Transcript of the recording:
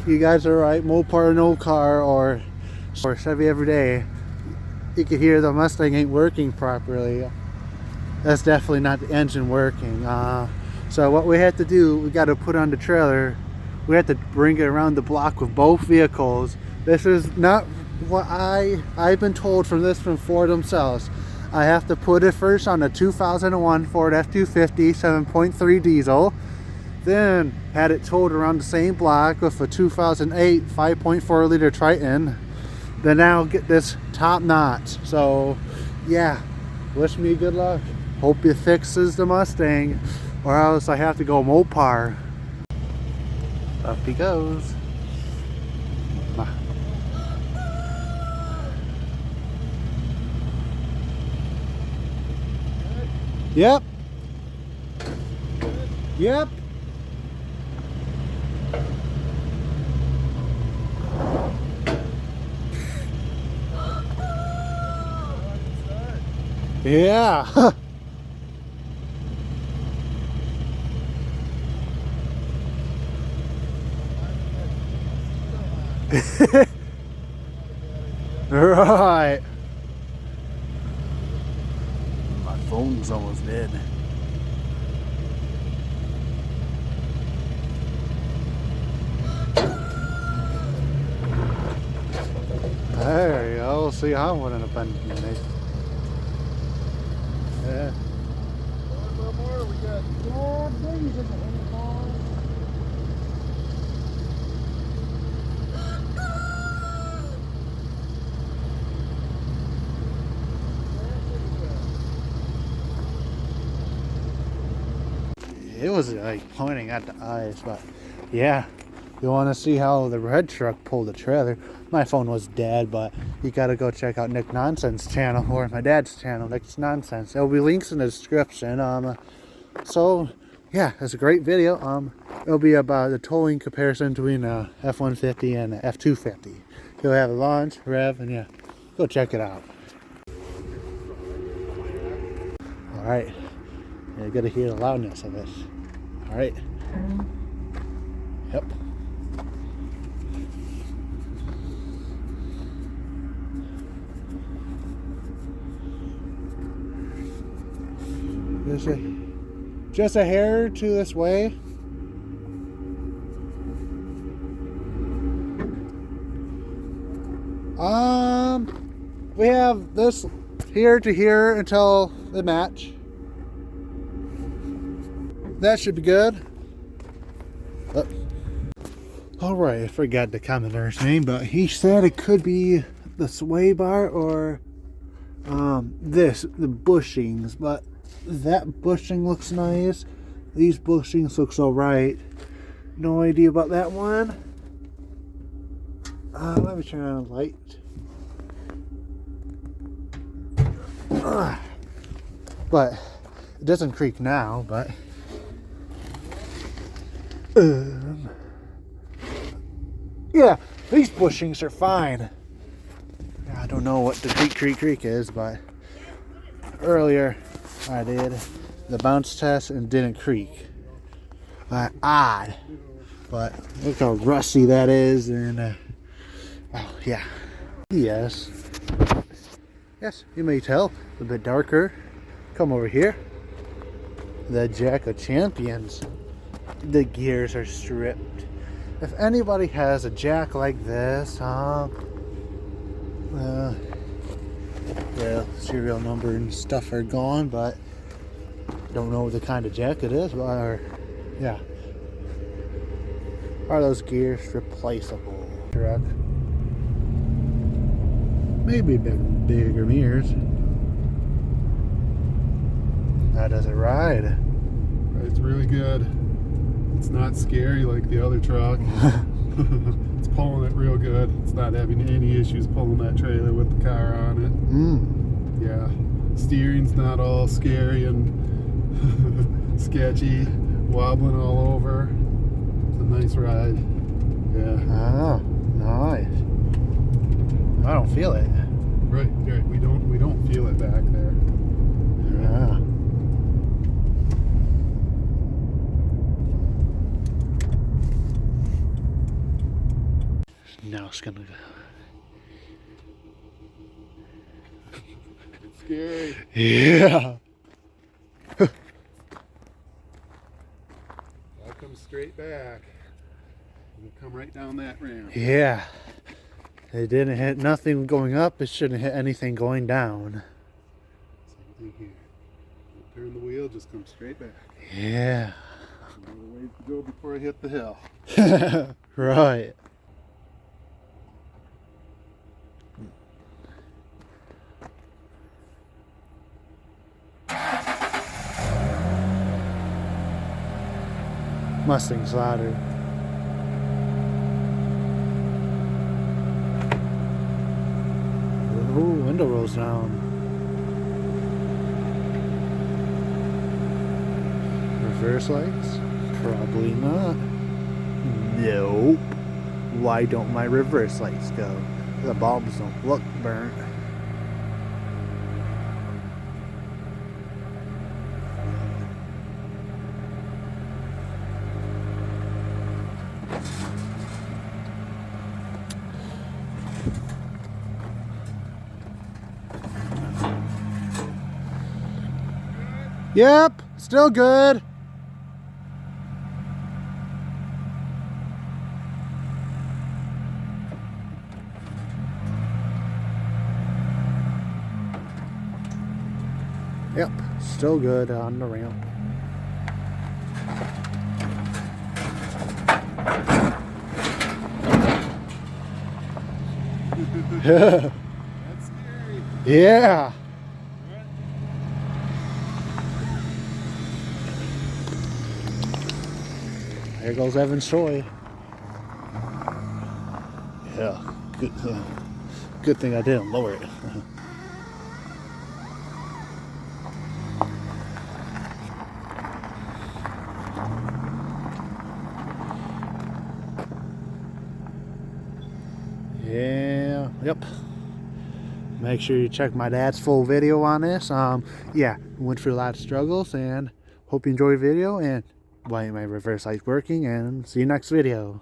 you guys are right. Mopar, no car, or Chevy every day. You can hear the Mustang ain't working properly. That's definitely not the engine working. So what we have to do, we got to put on the trailer. We have to bring it around the block with both vehicles. This is not what I've been told from Ford themselves. I have to put it first on a 2001 Ford F-250 7.3 diesel, then had it towed around the same block with a 2008 5.4 liter Triton. Then I'll get this top notch. So yeah, wish me good luck. Hope it fixes the Mustang, or else I have to go Mopar. Up he goes. Yep. Yep. Yeah. Right. My phone's almost dead. There you go. See how one in a pandemic. Yeah. What more we got? Yeah, things in the handball. It was like pointing at the eyes, but yeah, you want to see how the red truck pulled the trailer. My phone was dead, but you gotta go check out Nick Nonsense channel, or my dad's channel, Nick's Nonsense. There'll be links in the description. So yeah, it's a great video. It'll be about the towing comparison between F-150 and F-250. He'll have a launch, rev, and yeah, go check it out. All right, you gotta hear the loudness of it. All right. Yep. Just a hair to this way. We have this here to here until the match. That should be good. Alright, I forgot the commenter's name, but he said it could be the sway bar or the bushings, but that bushing looks nice. These bushings looks alright. No idea about that one. Let me turn on the light. But it doesn't creak now, but yeah, these bushings are fine. I don't know what the creak is, but earlier I did the bounce test and didn't creak. Odd, but look how rusty that is, and oh yeah, yes, you may tell a bit darker. Come over here. The Jack of Champions. The gears are stripped. If anybody has a jack like this, the serial number and stuff are gone, but don't know the kind of jack it is. Or yeah, are those gears replaceable? Truck. Maybe bigger mirrors. How does it ride? It's really good. It's not scary like the other truck. It's pulling it real good. It's not having any issues pulling that trailer with the car on it. Yeah. Steering's not all scary and sketchy, wobbling all over. It's a nice ride. Yeah. Oh, nice. I don't feel it. Right. We don't feel it back there. Yeah. Now it's gonna go. Scary. Yeah. I'll come straight back. We'll come right down that ramp. Yeah. It didn't hit nothing going up. It shouldn't hit anything going down. Same thing here. Don't turn the wheel, just come straight back. Yeah. Another ways to go before I hit the hill. Right. Mustang slider. Ooh, window rolls down. Reverse lights? Probably not. Nope. Why don't my reverse lights go? The bulbs don't look burnt. Yep, still good. Yep, still good on the ramp. That's scary. Yeah. There goes Evan's toy. Yeah, good thing I didn't lower it. Yeah, yep. Make sure you check my dad's full video on this. Yeah, went through a lot of struggles, and hope you enjoy the video, and why my reverse light's working, and see you next video.